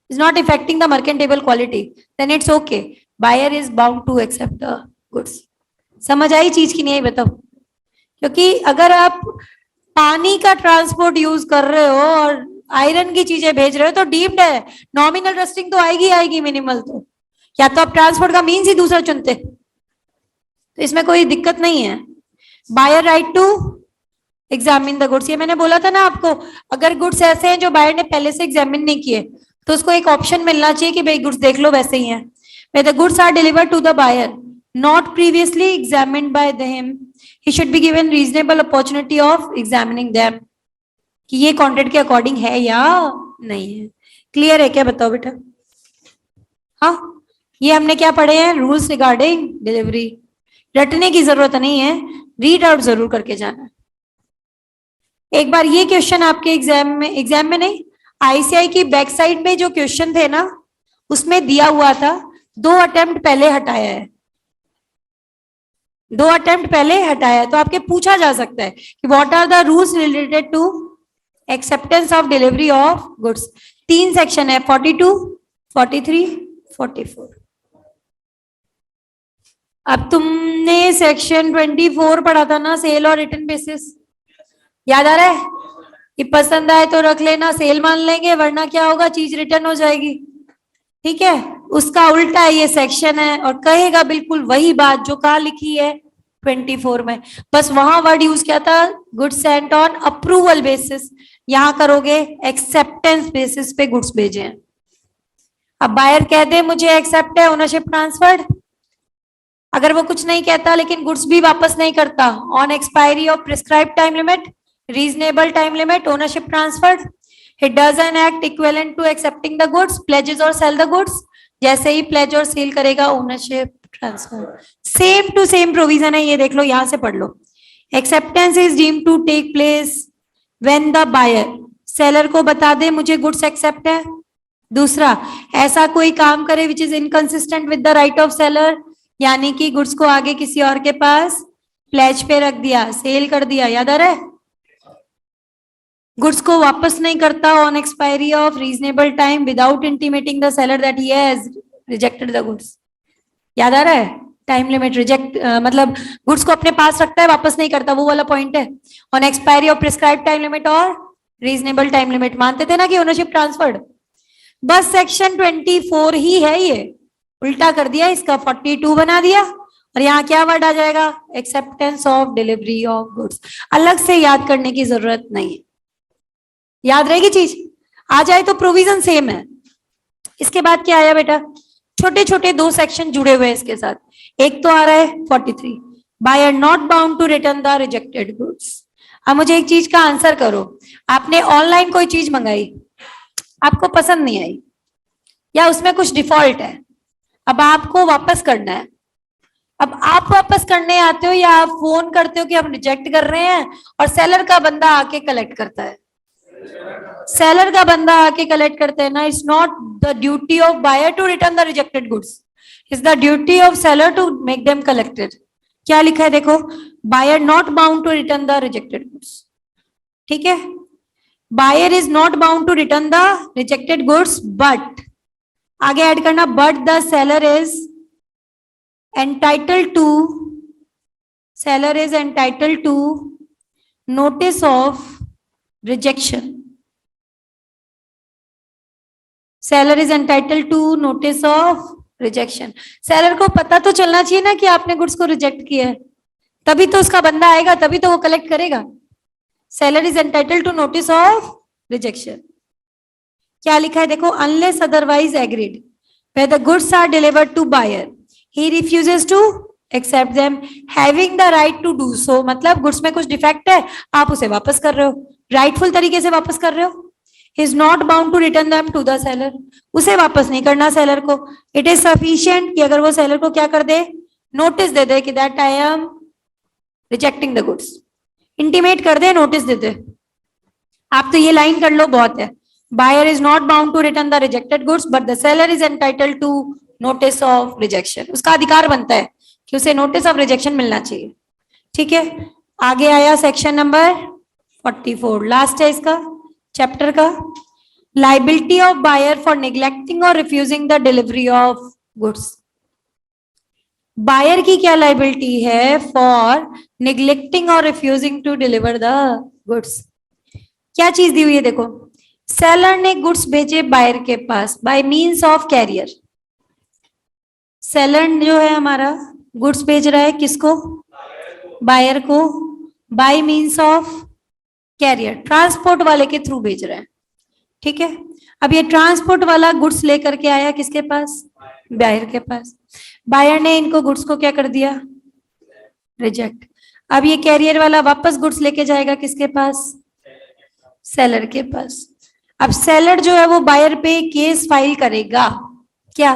Is not affecting the merchantable quality, then it's okay. Buyer is bound to accept the goods. समझ आई चीज की नहीं आई बताओ? क्योंकि अगर आप पानी का ट्रांसपोर्ट यूज कर रहे हो और आयरन की चीजें भेज रहे हो तो डीम्ड है. नॉमिनल रस्टिंग तो आएगी आएगी, मिनिमल तो. या तो आप ट्रांसपोर्ट का मीन्स ही दूसरा चुनते, तो इसमें कोई दिक्कत नहीं है. Buyer right to examine the goods, ये मैंने बोला था ना आपको. अगर गुड्स ऐसे हैं जो बायर ने पहले से एग्जामिन नहीं किए तो उसको एक ऑप्शन मिलना चाहिए कि भाई गुड्स देख लो वैसे ही हैं. Where the goods are delivered to the buyer not previously examined by him, he should be given reasonable opportunity of examining them. कि ये कॉन्ट्रैक्ट के अकॉर्डिंग है या नहीं है. क्लियर है क्या? बताओ बेटा. हाँ, ये हमने क्या पढ़े हैं? Rules regarding delivery. रटने की जरूरत नहीं है, रीड आउट जरूर करके जाना. एक बार ये क्वेश्चन आपके एग्जाम में नहीं, आईसीआई की बैक साइड में जो क्वेश्चन थे ना उसमें दिया हुआ था. 2 अटेम्प्ट पहले हटाया है, 2 अटेम्प्ट पहले हटाया है. तो आपके पूछा जा सकता है कि what are the rules related to acceptance of delivery of goods. 3 section है, 42, 43, 44. अब तुमने सेक्शन 24 पढ़ा था ना, सेल और रिटर्न बेसिस. याद आ रहा है कि पसंद आए तो रख लेना, सेल मान लेंगे, वरना क्या होगा, चीज रिटर्न हो जाएगी. ठीक है, उसका उल्टा ये सेक्शन है और कहेगा बिल्कुल वही बात जो कहा लिखी है 24 में. बस वहां वर्ड यूज किया था goods Saint on approval basis, यहां करोगे एक्सेप्टेंस बेसिस पे गुड्स भेजे हैं. अब बायर कह दे मुझे एक्सेप्ट है ओनरशिप ट्रांसफर्ड, अगर वो कुछ नहीं कहता लेकिन गुड्स भी वापस नहीं करता, on expiry of prescribe time limit, reasonable time limit, ownership transferred, he does an act equivalent to accepting the goods, pledges or sell the goods. जैसे ही प्लेज और सेल करेगा ownership transfer. Same to same provision है, ये देख लो, यहां से पढ़ लो. Acceptance is deemed to take place when the buyer, seller को बता दे मुझे गुड्स एक्सेप्ट है. दूसरा, ऐसा कोई काम करे which is inconsistent with the right of seller, यानी कि गुड्स को आगे किसी और के पास प्लेज पे रख दिया, सेल कर दिया. याद आ रहा है? गुड्स को वापस नहीं करता on expiry of reasonable time without intimating the seller that he has rejected the goods. याद आ रहा है? टाइम लिमिट रिजेक्ट मतलब गुड्स को अपने पास रखता है, वापस नहीं करता, वो वाला पॉइंट है. On expiry of prescribe time limit और रीजनेबल टाइम लिमिट मानते थे ना कि ओनरशिप ट्रांसफर्ड. बस सेक्शन 24 ही है, ये उल्टा कर दिया, इसका 42 बना दिया और यहाँ क्या वर्ड आ जाएगा? Acceptance of delivery of goods. अलग से याद करने की जरूरत नहीं है, याद रहेगी चीज. आ जाए तो प्रोविजन सेम है. इसके बाद क्या आया बेटा? छोटे छोटे 2 सेक्शन जुड़े हुए हैं इसके साथ. एक तो आ रहा है 43, buyer not bound to return the rejected goods. अब मुझे एक चीज का आंसर करो. आपने ऑनलाइन कोई चीज मंगाई, आपको पसंद नहीं आई या उसमें कुछ डिफॉल्ट है, अब आपको वापस करना है. अब आप वापस करने आते हो या आप फोन करते हो कि हम रिजेक्ट कर रहे हैं और सेलर का बंदा आके कलेक्ट करता है? सेलर का बंदा आके कलेक्ट करते हैं ना. It's not the duty of buyer to return the rejected goods, it's the duty of seller to make them collected. क्या लिखा है देखो? Buyer not bound to return the rejected goods. ठीक है, buyer is not bound to return the rejected goods, but आगे add करना, but the seller is entitled to, seller is entitled to notice of rejection. Seller is entitled to notice of rejection. Seller को पता तो चलना चाहिए ना कि आपने गुड्स को रिजेक्ट किया है, तभी तो उसका बंदा आएगा, तभी तो वो कलेक्ट करेगा. Seller is entitled to notice of rejection. क्या लिखा है देखो? Unless otherwise agreed, where the goods are delivered to buyer, he refuses to accept them, having the right to do so. मतलब गुड्स में कुछ डिफेक्ट है, आप उसे वापस कर रहे हो, राइटफुल तरीके से वापस कर रहे हो. He is not bound to return them to the seller. उसे वापस नहीं करना सेलर को. It is sufficient कि अगर वो सेलर को क्या कर दे, नोटिस दे दे कि that I am rejecting the goods. Intimate कर दे, नोटिस दे दे. आप तो ये लाइन कर लो, बहुत है. Buyer is not bound to return the rejected goods, but the seller is entitled to notice of rejection. उसका अधिकार बनता है कि उसे नोटिस ऑफ रिजेक्शन मिलना चाहिए. ठीक है, आगे आया सेक्शन नंबर 44 लास्ट है इसका चैप्टर का। Liability of buyer for neglecting और refusing the delivery of goods. Buyer की क्या लाइबिलिटी है फॉर निग्लेक्टिंग और refusing to deliver the goods. क्या चीज दी हुई है देखो, सेलर ने गुड्स भेजे बायर के पास by means of carrier. Seller जो है हमारा गुड्स भेज रहा है किसको, बायर को, by means of carrier, transport वाले के थ्रू भेज रहा है। ठीक है, अब ये ट्रांसपोर्ट वाला गुड्स लेकर के आया किसके पास, बायर के पास। बायर ने इनको गुड्स को क्या कर दिया, रिजेक्ट। अब ये कैरियर वाला वापस गुड्स लेके जाएगा किसके पास, सेलर के पास। अब सेलर जो है वो बायर पे केस फाइल करेगा, क्या,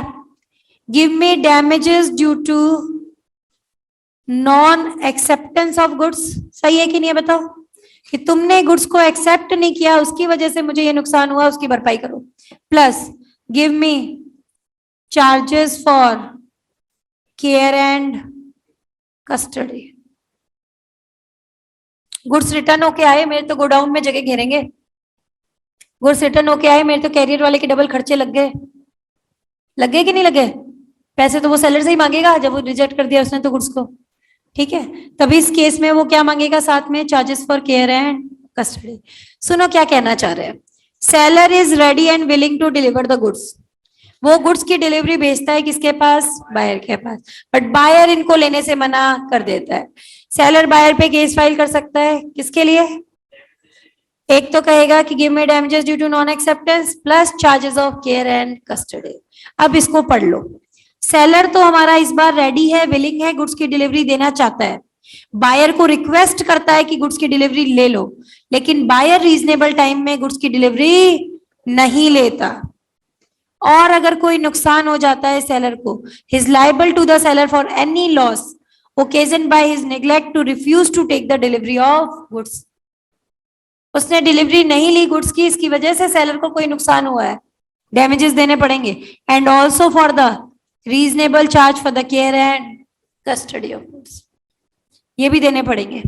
give me damages due to non acceptance of goods. सही है कि नहीं है बताओ, कि तुमने गुड्स को एक्सेप्ट नहीं किया उसकी वजह से मुझे ये नुकसान हुआ, उसकी भरपाई करो। Plus give me charges for care and custody. Goods return होके आए, मेरे तो गोडाउन में जगह घेरेंगे। गुड्स रिटर्न होके आए, मेरे तो कैरियर वाले के डबल खर्चे लग गए कि नहीं लगे। पैसे तो वो सेलर से ही मांगेगा जब वो रिजेक्ट कर दिया उसने तो गुड्स को। ठीक है, तभी इस केस में वो क्या मांगेगा साथ में, charges for care and custody. सुनो क्या कहना चाह रहे हैं, seller is ready and willing to deliver the goods. वो गुड्स की डिलीवरी भेजता है किसके पास, बायर के पास, बट बायर इनको लेने से मना कर देता है। सेलर बायर पे केस फाइल कर सकता है किसके लिए, एक तो कहेगा कि give me damages due to non acceptance plus charges of care and custody. अब इसको पढ़ लो, सेलर तो हमारा इस बार रेडी है, विलिंग है, गुड्स की डिलीवरी देना चाहता है। बायर को रिक्वेस्ट करता है कि गुड्स की डिलीवरी ले लो, लेकिन बायर रीजनेबल टाइम में गुड्स की डिलीवरी नहीं लेता। और अगर कोई नुकसान हो जाता है सेलर को, his liable to the seller for any loss occasioned by his neglect to refuse to take the delivery of goods। उसने डिलीवरी नहीं ली गुड्स की, इसकी वजह से सेलर को कोई नुकसान हुआ है, डैमेजेस देने पड़ेंगे। And also for the reasonable charge for the care and custody of goods, ये भी देने पड़ेंगे।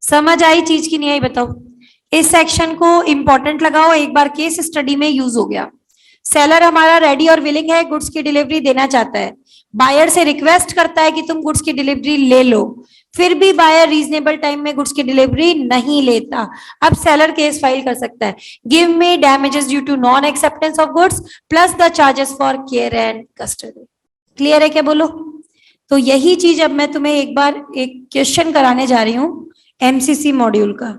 समझ आई चीज की नहीं आई बताओ। इस सेक्शन को इंपॉर्टेंट लगाओ, एक बार केस स्टडी में यूज हो गया। सेलर हमारा रेडी और विलिंग है, गुड्स की डिलीवरी देना चाहता है, बायर से रिक्वेस्ट करता है कि तुम गुड्स की डिलीवरी ले लो, फिर भी बायर रीजनेबल टाइम में गुड्स की डिलीवरी नहीं लेता। अब सेलर केस फाइल कर सकता है, give me damages due to non acceptance of goods plus the charges for care and custody. Clear है क्या बोलो। तो यही चीज अब मैं तुम्हें एक बार एक क्वेश्चन कराने जा रही हूं एमसीसी मॉड्यूल का।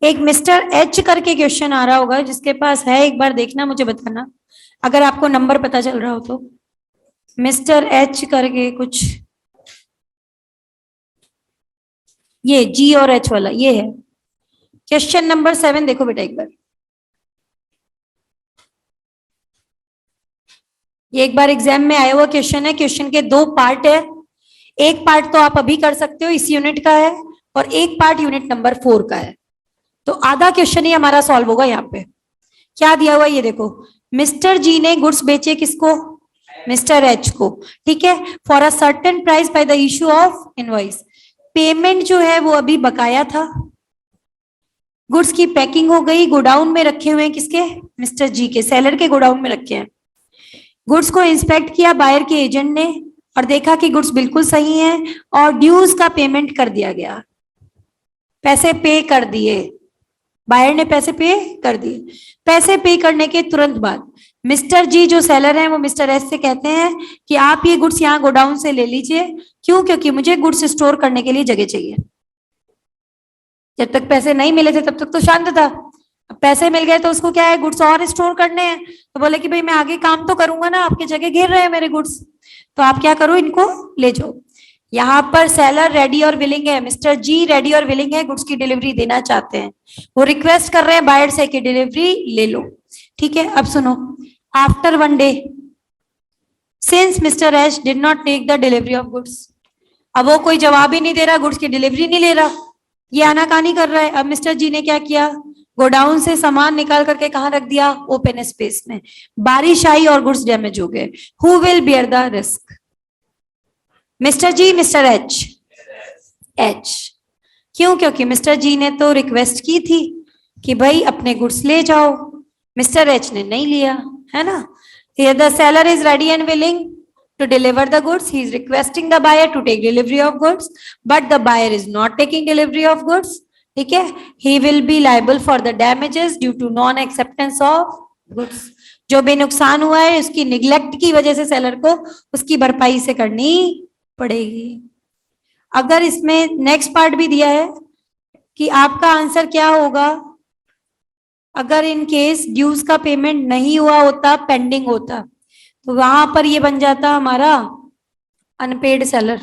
एक मिस्टर एच करके क्वेश्चन आ रहा होगा, जिसके पास है एक बार देखना, मुझे बताना अगर आपको नंबर पता चल रहा हो तो। मिस्टर एच करके कुछ, ये जी और एच वाला ये है क्वेश्चन नंबर 7। देखो बेटा एक बार, ये एक बार एग्जाम में आया हुआ क्वेश्चन है। क्वेश्चन के दो पार्ट है, एक पार्ट तो आप अभी कर सकते हो, इस यूनिट का है, और एक पार्ट यूनिट नंबर 4 का है। तो आधा क्वेश्चन ही हमारा सॉल्व होगा। यहाँ पे क्या दिया हुआ ये देखो, मिस्टर जी ने गुड्स बेचे किसको, मिस्टर एच को, ठीक है, for a certain price by the issue of invoice. Payment जो है वो अभी बकाया था, गुड्स की पैकिंग हो गई, गोडाउन में रखे हुए हैं किसके, मिस्टर जी के, सेलर के गोडाउन में रखे हैं। गुड्स को इंस्पेक्ट किया बायर के एजेंट ने और देखा कि गुड्स बिल्कुल सही हैं और ड्यूज का पेमेंट कर दिया गया, पैसे पे कर दिए, बायर ने पैसे पे कर दिए। पैसे पे करने के तुरंत बाद मिस्टर जी जो सेलर हैं वो मिस्टर एस से कहते हैं कि आप ये गुड्स यहाँ गोडाउन से ले लीजिए। क्यों, क्योंकि मुझे गुड्स स्टोर करने के लिए जगह चाहिए। जब तक पैसे नहीं मिले थे तब तक तो शांत था, अब पैसे मिल गए तो उसको क्या है, गुड्स और स्टोर करने हैं। तो बोले कि भाई मैं आगे काम तो करूंगा ना, आपके जगह घेर रहे हैं मेरे गुड्स, तो आप क्या करो, इनको ले जाओ। यहाँ पर सेलर रेडी और विलिंग है, मिस्टर जी रेडी और विलिंग है, गुड्स की डिलीवरी देना चाहते हैं, वो रिक्वेस्ट कर रहे हैं बायर से कि डिलीवरी ले लो। ठीक है, अब सुनो, after 1 day since mister H did not take the delivery of goods, अब वो कोई जवाब ही नहीं दे रहा, गुड्स की डिलीवरी नहीं ले रहा, ये आनाकानी कर रहा है। अब मिस्टर जी ने क्या किया, गोडाउन से सामान निकाल करके कहाँ रख दिया? ओपन स्पेस में। बारिश आई और गुड्स डैमेज हो गए। Who will bear the risk? Mister G, mister H? H. क्यों? क्योंकि मिस्टर जी ने तो रिक्वेस्ट की थी कि भाई अपने गुड्स ले जाओ, मिस्टर एच ने नहीं लिया, है ना? Here the seller is ready and willing to deliver the goods. He is requesting the buyer to take delivery of goods, but the buyer is not taking delivery of goods. ठीक है? He will be liable for the damages due to non acceptance of goods. जो भी नुकसान हुआ है उसकी neglect की वजह से सेलर को उसकी भरपाई से करनी पड़ेगी। अगर इसमें नेक्स्ट पार्ट भी दिया है कि आपका आंसर क्या होगा अगर इन केस ड्यूज का पेमेंट नहीं हुआ होता, पेंडिंग होता, तो वहां पर ये बन जाता हमारा अनपेड सेलर,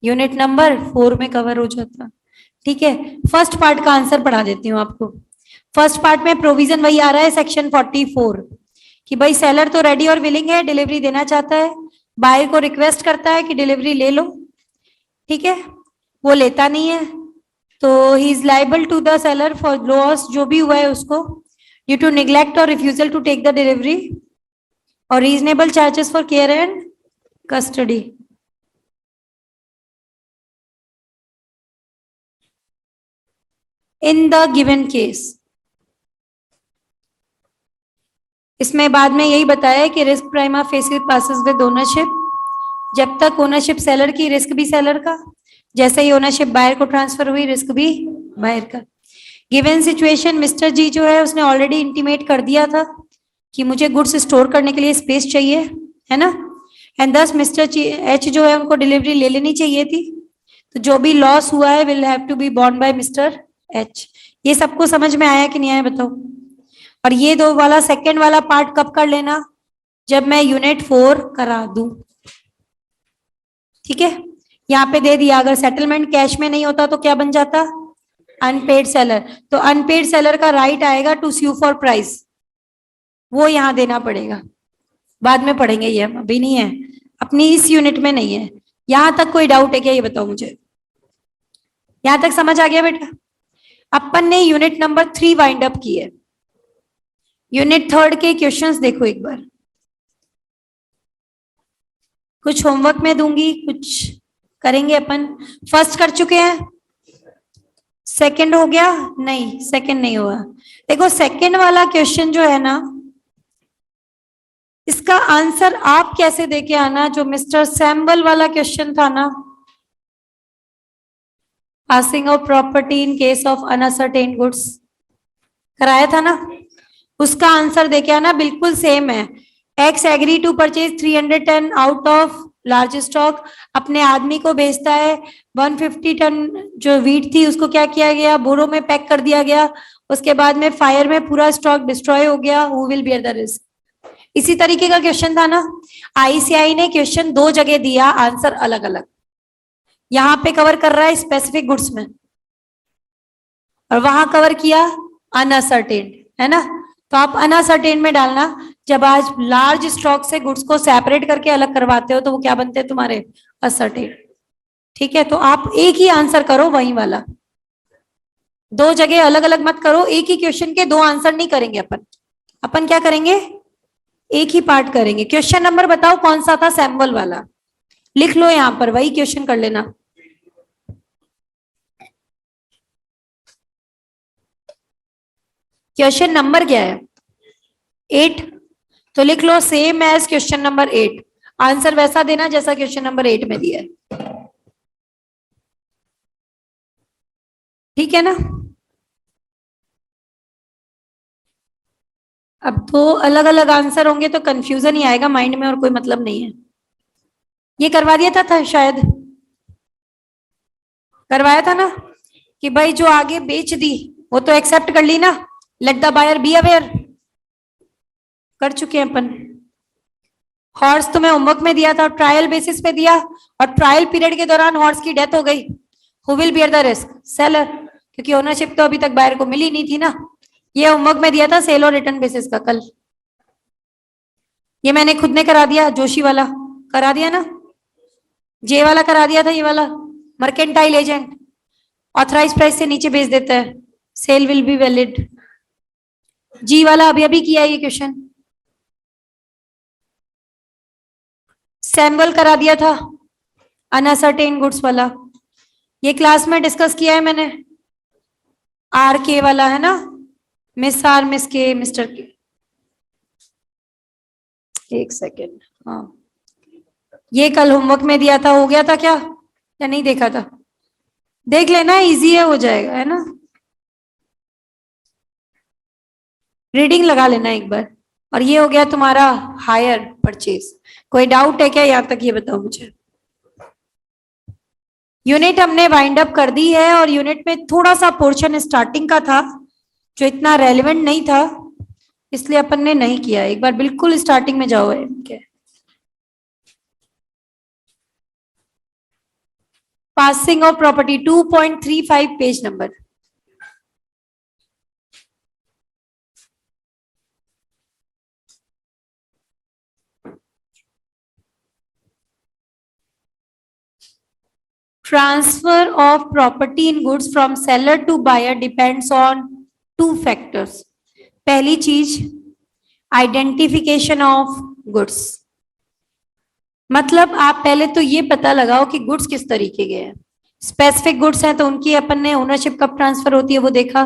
यूनिट नंबर 4 में कवर हो जाता। ठीक है, फर्स्ट पार्ट का आंसर पढ़ा देती हूँ आपको। फर्स्ट पार्ट में प्रोविजन वही आ रहा है सेक्शन 44 कि भाई सेलर तो रेडी और विलिंग है, डिलीवरी देना चाहता है, बायर को रिक्वेस्ट करता है कि डिलीवरी ले लो, ठीक है, वो लेता नहीं है तो he is liable to the seller for loss जो भी हुआ है उसको ड्यू टू निग्लेक्ट और refusal to take the delivery और reasonable charges for care and custody. In the given case, इसमें बाद में यही बताया है कि risk prima facie passes with ownership, जब तक ओनरशिप सेलर की रिस्क भी सेलर का, जैसे ही ओनरशिप बायर को ट्रांसफर हुई रिस्क भी बायर का। गिवन सिचुएशन, मिस्टर जी जो है उसने ऑलरेडी इंटीमेट कर दिया था कि मुझे गुड्स स्टोर करने के लिए स्पेस चाहिए, है ना, एंड दस मिस्टर एच जो है उनको डिलीवरी ले लेनी चाहिए थी, तो जो भी लॉस हुआ है will have to be borne by mister H. ये सबको समझ में आया कि नहीं आया बताओ? और ये दो वाला सेकंड वाला पार्ट कब कर लेना? जब मैं यूनिट 4 करा दूं। ठीक है, यहाँ पे दे दिया अगर सेटलमेंट कैश में नहीं होता तो क्या बन जाता? Unpaid seller. तो अनपेड सेलर का राइट आएगा टू स्यू फॉर प्राइस, वो यहां देना पड़ेगा, बाद में पढ़ेंगे ये, अभी नहीं है, अपनी इस यूनिट में नहीं है। यहां तक कोई डाउट है क्या ये बताओ मुझे? यहां तक समझ आ गया बेटा? अपन ने यूनिट नंबर 3 वाइंड अप की है। यूनिट 3 के क्वेश्चंस देखो एक बार, कुछ होमवर्क में दूंगी, कुछ करेंगे अपन। फर्स्ट कर चुके हैं, सेकंड हो गया? नहीं, सेकंड नहीं हुआ। देखो सेकंड वाला क्वेश्चन जो है ना, इसका आंसर आप कैसे देके आना, जो मिस्टर सैम्बल वाला क्वेश्चन था ना, passing of property in case of unascertained goods कराया था ना, उसका आंसर देके आना, बिल्कुल सेम है। X agree to purchase 310 out of large stock, अपने आदमी को भेजता है, 150 टन जो वीट थी उसको क्या किया गया? बोरों में पैक कर दिया गया, उसके बाद में फायर में पूरा स्टॉक डिस्ट्रॉय हो गया, who will bear the risk? इसी तरीके का क्वेश्चन था ना। आईसीआई ने क्वेश्चन 2 जगह दिया, आंसर अलग अलग, यहाँ पे कवर कर रहा है स्पेसिफिक गुड्स में और वहां कवर किया अनअसर्टेन, है ना? तो आप अनअसर्टेन में डालना, जब आज लार्ज स्टॉक से गुड्स को सेपरेट करके अलग करवाते हो तो वो क्या बनते हैं तुम्हारे? असर्टेन। ठीक है, तो आप एक ही आंसर करो, वही वाला, 2 जगह अलग अलग मत करो। एक ही क्वेश्चन के 2 आंसर नहीं करेंगे अपन, अपन क्या करेंगे? एक ही पार्ट करेंगे। क्वेश्चन नंबर बताओ कौन सा था? सैम्बल वाला लिख लो यहां पर, वही क्वेश्चन कर लेना। क्वेश्चन नंबर क्या है? 8। तो लिख लो same as question number 8, answer वैसा देना जैसा क्वेश्चन नंबर 8 में दिया है। ठीक है ना? अब 2 अलग अलग आंसर होंगे तो कंफ्यूजन ही आएगा माइंड में और कोई मतलब नहीं है। ये करवा दिया था शायद, करवाया था ना कि भाई जो आगे बेच दी वो तो एक्सेप्ट कर ली ना, let the buyer be aware, कर चुके हैं अपन। हॉर्स तुम्हें होमवर्क में दिया था, ट्रायल बेसिस पे दिया, और ट्रायल पीरियड के दौरान हॉर्स की डेथ हो गई, who will bear the risk? Seller, क्योंकि ओनरशिप तो अभी तक बायर को मिली नहीं थी ना। ये होमवर्क में दिया था सेल और रिटर्न बेसिस का कल, ये मैंने खुद ने करा दिया, जोशी वाला करा दिया ना, जे वाला करा दिया था, ये वाला मर्केंटाइल एजेंट ऑथराइज प्राइस से नीचे बेच देता है, सेल विल बी वैलिड। जी वाला अभी अभी किया ये क्वेश्चन, सैम्बल करा दिया था अनसर्टेन गुड्स वाला, ये क्लास में डिस्कस किया है मैंने। आर के वाला है ना, मिस आर मिस के मिस्टर के। एक सेकेंड, हाँ ये कल होमवर्क में दिया था, हो गया था क्या या नहीं देखा था? देख लेना, इजी है, हो जाएगा, है ना। रीडिंग लगा लेना एक बार। और ये हो गया तुम्हारा हायर परचेज। कोई डाउट है क्या यहाँ तक, ये बताओ मुझे। यूनिट हमने वाइंड अप कर दी है, और यूनिट में थोड़ा सा पोर्शन स्टार्टिंग का था जो इतना रेलेवेंट नहीं था, इसलिए अपन ने नहीं किया। एक बार बिल्कुल स्टार्टिंग में जाओ। Passing of property 2.35 page number. Transfer of property in goods from seller to buyer depends on two factors. पहली चीज, आइडेंटिफिकेशन ऑफ गुड्स। मतलब आप पहले तो ये पता लगाओ कि गुड्स किस तरीके के हैं। स्पेसिफिक गुड्स हैं तो उनकी अपन ने ओनरशिप कब ट्रांसफर होती है वो देखा।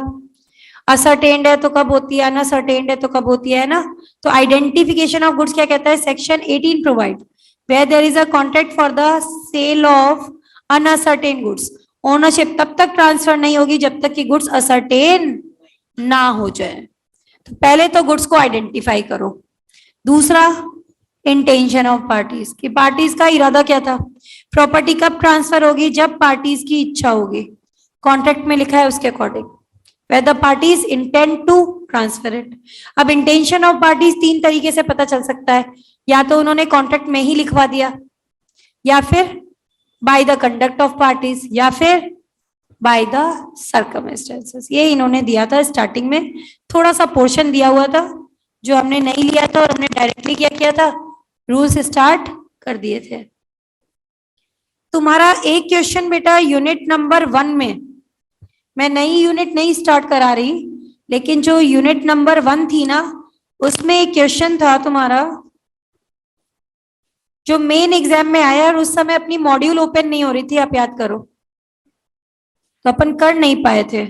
असर्टेन्ड है तो कब होती है, अनअसर्टेन्ड है तो कब होती है ना। तो आइडेंटिफिकेशन ऑफ गुड्स क्या कहता है, section 18 provide where there is a contract for the sale of unascertained goods, ownership तब तक ट्रांसफर नहीं होगी जब तक कि गुड्स असर्टेन ना हो जाए। तो पहले तो गुड्स को आइडेंटिफाई करो। दूसरा, इंटेंशन ऑफ पार्टीज, कि पार्टीज का इरादा क्या था। प्रॉपर्टी कब ट्रांसफर होगी, जब पार्टीज की इच्छा होगी, कॉन्ट्रैक्ट में लिखा है उसके according, where the parties intend to transfer it। अब इंटेंशन ऑफ पार्टीज तीन तरीके से पता चल सकता है, या तो उन्होंने कॉन्ट्रैक्ट में ही लिखवा दिया, या फिर by the conduct of parties, या फिर बाय द सर्कमस्टेंसेस। ये इन्होंने दिया था स्टार्टिंग में, थोड़ा सा पोर्शन दिया हुआ था जो हमने नहीं लिया था, और हमने डायरेक्टली क्या किया था, रूल्स स्टार्ट कर दिए थे। तुम्हारा एक क्वेश्चन बेटा यूनिट नंबर 1 में, मैं नई यूनिट नहीं स्टार्ट करा रही, लेकिन जो यूनिट नंबर 1 थी ना, उसमें एक क्वेश्चन था तुम्हारा जो मेन एग्जाम में आया, और उस समय अपनी मॉड्यूल ओपन नहीं हो रही थी, आप याद करो, तो अपन कर नहीं पाए थे।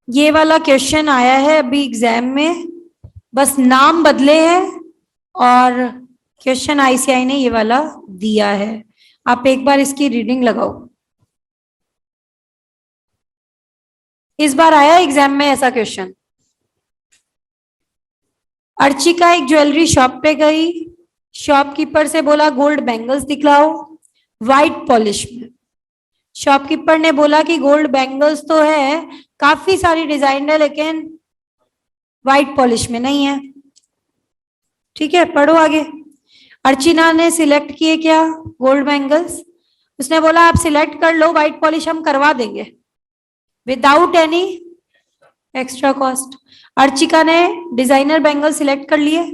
ये वाला क्वेश्चन आया है अभी एग्जाम में, बस नाम बदले हैं, और क्वेश्चन आईसीआई ने ये वाला दिया है। आप एक बार इसकी रीडिंग लगाओ। इस बार आया एग्जाम में ऐसा क्वेश्चन। अर्चिका एक ज्वेलरी शॉप पे गई, शॉपकीपर से बोला गोल्ड बैंगल्स दिखलाओ व्हाइट पॉलिश में। शॉपकीपर ने बोला कि गोल्ड बैंगल्स तो है, काफी सारी डिजाइन है, लेकिन व्हाइट पॉलिश में नहीं है। ठीक है, पढ़ो आगे। अर्चिना ने सिलेक्ट किए क्या, गोल्ड बैंगल्स। उसने बोला आप सिलेक्ट कर लो, व्हाइट पॉलिश हम करवा देंगे without any extra cost. Archika ने डिजाइनर बैंगल सिलेक्ट कर लिए।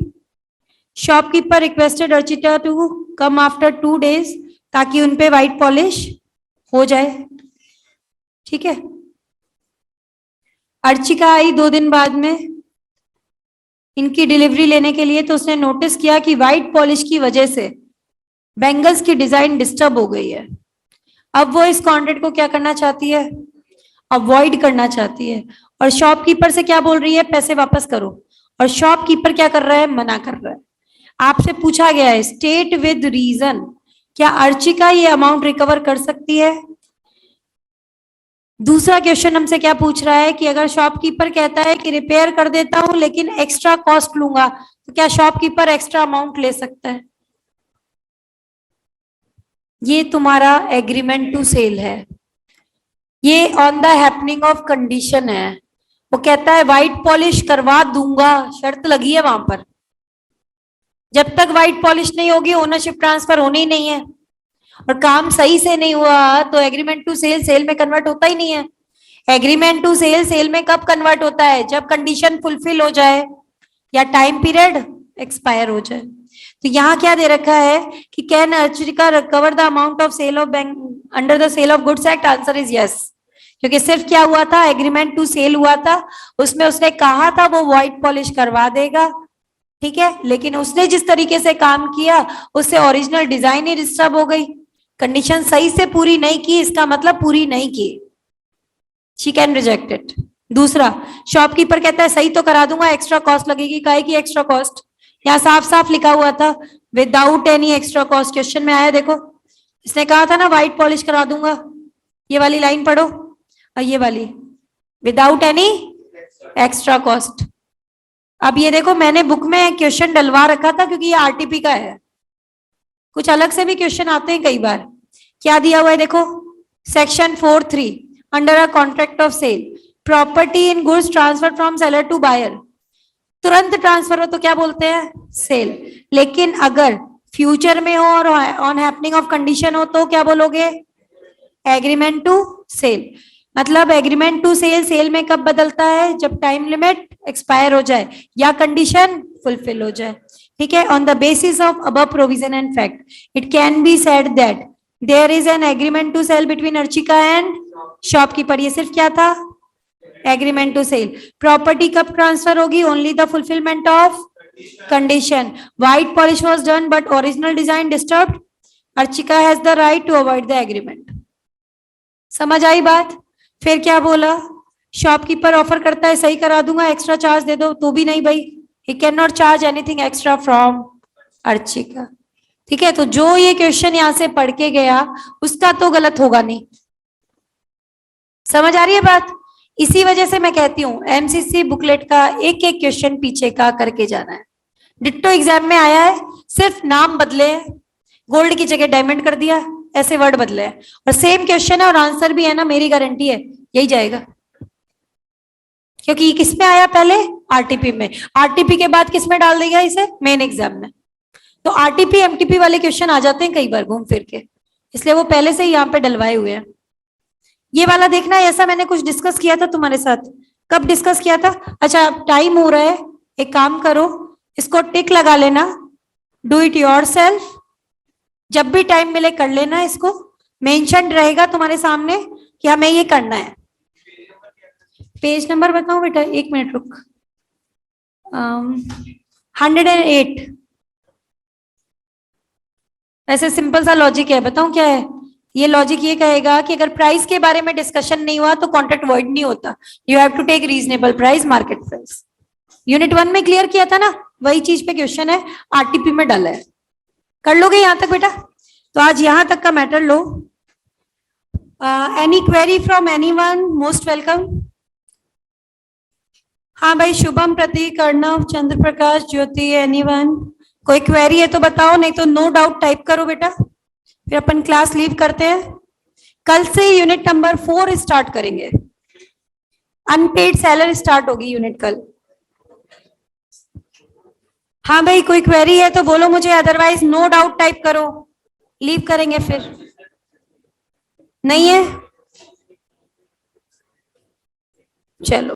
Shopkeeper requested Archita to come after 2 days ताकि उनपे व्हाइट पॉलिश हो जाए। ठीक है, अर्चिका आई 2 दिन बाद में इनकी डिलीवरी लेने के लिए, तो उसने नोटिस किया कि व्हाइट पॉलिश की वजह से बैंगल्स की डिजाइन डिस्टर्ब हो गई है। अब वो इस कॉन्ट्रैक्ट को क्या करना चाहती है, अवॉइड करना चाहती है, और शॉपकीपर से क्या बोल रही है, पैसे वापस करो। और शॉपकीपर क्या कर रहा है, मना कर रहा है। आपसे पूछा गया है स्टेट विद रीजन, क्या अर्चिका ये अमाउंट रिकवर कर सकती है। दूसरा क्वेश्चन हमसे क्या पूछ रहा है कि अगर शॉपकीपर कहता है कि रिपेयर कर देता हूं लेकिन एक्स्ट्रा कॉस्ट लूंगा, तो क्या शॉपकीपर एक्स्ट्रा अमाउंट ले सकता है। ये तुम्हारा एग्रीमेंट टू सेल है, ये on the happening of condition है। वो कहता है व्हाइट पॉलिश करवा दूंगा, शर्त लगी है वहां पर। जब तक व्हाइट पॉलिश नहीं होगी ओनरशिप ट्रांसफर होनी ही नहीं है, और काम सही से नहीं हुआ तो एग्रीमेंट टू सेल सेल में कन्वर्ट होता ही नहीं है। एग्रीमेंट टू सेल सेल में कब कन्वर्ट होता है, जब कंडीशन फुलफिल हो जाए या टाइम पीरियड एक्सपायर हो जाए। तो यहाँ क्या दे रखा है कि can Archika recover the amount of sale of bank under the sale of goods act? Answer is yes, क्योंकि सिर्फ क्या हुआ था, एग्रीमेंट टू सेल हुआ था, उसमें उसने कहा था वो व्हाइट पॉलिश करवा देगा, ठीक है, लेकिन उसने जिस तरीके से काम किया उससे ओरिजिनल डिजाइन ही डिस्टर्ब हो गई, कंडीशन सही से पूरी नहीं की, इसका मतलब पूरी नहीं की, शी कैन रिजेक्ट इट। दूसरा, शॉपकीपर कहता है सही तो करा दूंगा, एक्स्ट्रा कॉस्ट लगेगी, काहे की एक्स्ट्रा कॉस्ट? यहाँ साफ साफ लिखा हुआ था without any extra cost, question में आया देखो, इसने कहा था ना व्हाइट पॉलिश करा दूंगा, ये वाली लाइन पढ़ो और ये वाली विदाउट एनी एक्स्ट्रा कॉस्ट। अब ये देखो मैंने बुक में क्वेश्चन डलवा रखा था क्योंकि ये आरटीपी का है, कुछ अलग से भी क्वेश्चन आते हैं कई बार। क्या दिया हुआ है देखो, section 4(3) under a contract of sale, property in goods transfer from seller to buyer, तुरंत ट्रांसफर हो तो क्या बोलते हैं? सेल। लेकिन अगर फ्यूचर में हो और ऑन हैपनिंग ऑफ कंडीशन हो तो क्या बोलोगे? Agreement to sale. मतलब एग्रीमेंट टू सेल सेल में कब बदलता है? जब टाइम लिमिट एक्सपायर हो जाए या कंडीशन फुलफिल हो जाए, ठीक है। On the basis of above provision and fact it can be said that there is an agreement to sell between Archika and shopkeeper. ये सिर्फ क्या था? Agreement to sell. प्रॉपर्टी कब ट्रांसफर होगी? Only the fulfilment of condition. White polish was done but original design disturbed, Archika has the right to avoid the agreement. समझ आई बात? फिर क्या बोला, शॉपकीपर ऑफर करता है सही करा दूंगा, एक्स्ट्रा चार्ज दे दो, तो भी नहीं भाई, he can not charge anything extra from Archika, ठीक है। तो जो ये क्वेश्चन यहां से पढ़ के गया उसका तो गलत होगा नहीं, समझ आ रही है बात? इसी वजह से मैं कहती हूँ एमसीसी बुकलेट का एक एक क्वेश्चन पीछे का करके जाना है। डिट्टो एग्जाम में आया है, सिर्फ नाम बदले, गोल्ड की जगह डायमंड कर दिया, ऐसे वर्ड बदले हैं, और सेम क्वेश्चन है और आंसर भी है ना, मेरी गारंटी है यही जाएगा, क्योंकि किस में आया पहले? आरटीपी में, आरटीपी के बाद किस में डाल देगा इसे? मेन एग्जाम में। तो आरटीपी एमटीपी वाले क्वेश्चन आ जाते हैं कई बार घूम फिर के, इसलिए वो पहले से ही यहाँ पे डलवाए हुए हैं। ये वाला देखना, ऐसा मैंने कुछ डिस्कस किया था तुम्हारे साथ, कब डिस्कस किया था? अच्छा टाइम हो रहा है, एक काम करो, इसको टिक लगा लेना, डू इट योरसेल्फ, जब भी टाइम मिले कर लेना, इसको मेंशन रहेगा तुम्हारे सामने कि हमें ये करना है। पेज नंबर बताओ बेटा, एक मिनट रुक, 108। ऐसे सिंपल सा लॉजिक है, बताऊं क्या है ये लॉजिक? ये कहेगा कि अगर प्राइस के बारे में डिस्कशन नहीं हुआ तो कॉन्ट्रैक्ट वॉइड नहीं होता, you have to take reasonable price, market price. Unit 1 में क्लियर किया था ना, वही चीज पे क्वेश्चन है, आरटीपी में डाला है। कर लोगे यहां तक बेटा? तो आज यहां तक का matter low. Any query from anyone? Most welcome. हाँ भाई, शुभम, प्रतीक, अर्णव, चंद्र प्रकाश, ज्योति, एनीवन? कोई क्वेरी है तो बताओ, नहीं तो नो डाउट टाइप करो बेटा, फिर अपन क्लास लीव करते हैं। कल से यूनिट नंबर 4 स्टार्ट करेंगे, अनपेड सैलरी स्टार्ट होगी यूनिट कल। हाँ भाई, कोई क्वेरी है तो बोलो मुझे, अदरवाइज नो डाउट टाइप करो, लीव करेंगे फिर। नहीं है? चलो।